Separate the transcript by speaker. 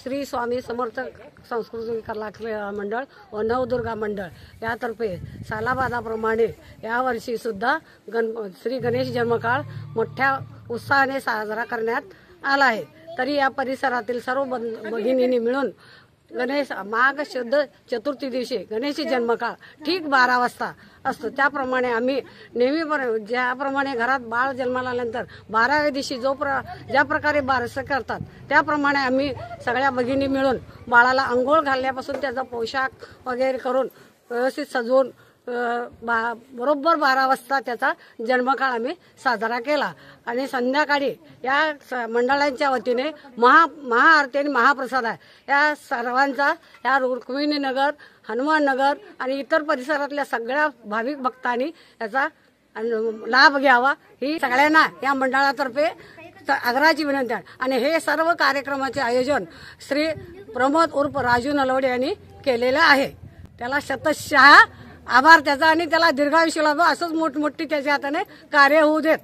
Speaker 1: श्री स्वामी समर्थ सांस्कृतिक कला क्रीडा मंडळ व नवदुर्गा मंडळ यातर्फे सालाबादाप्रमाणे यावर्षी सुद्धा श्री गणेश जन्मकाळ मोठ्या उत्साहाने साजरा करण्यात आला आहे। तरी या परिसरातील सर्व भगिनींनी मिळून गणेश माघ शुद्ध चतुर्थी दिवशी गणेश जन्मकाळ ठीक 12 वाजता असतो। त्याप्रमाणे आम्ही नेहमी ज्याप्रमाणे घरात बाळ जन्माला आल्यानंतर 12व्या दिवशी ज्या प्रकारे बारसं करतात त्याप्रमाणे आम्ही सगळ्या भगिनी मिळून बाळाला अंघोळ घालण्यापासून त्याचा पोशाख वगैरे करून व्यवस्थित सजवून बरोबर 12 वाजता त्याचा जन्मकाळ आम्ही साजरा केला। आणि संध्याकाळी या मंडळांच्या वतीने महाआरती आणि महाप्रसाद आहे। या सर्वांचा या रुक्मिणीनगर, हनुमाननगर आणि इतर परिसरातल्या सगळ्या भाविक भक्तांनी याचा लाभ घ्यावा ही सगळ्यांना या मंडळातर्फे आग्रहाची विनंती आहे। आणि हे सर्व कार्यक्रमाचे आयोजन श्री प्रमोद उर्फ राजू नलवडे यांनी केलेलं आहे। त्याला शतशः आभार त्याचा आणि त्याला दीर्घायुष्य लाभो, असंच मोठमोठी त्याच्या हाताने कार्य होऊ देत।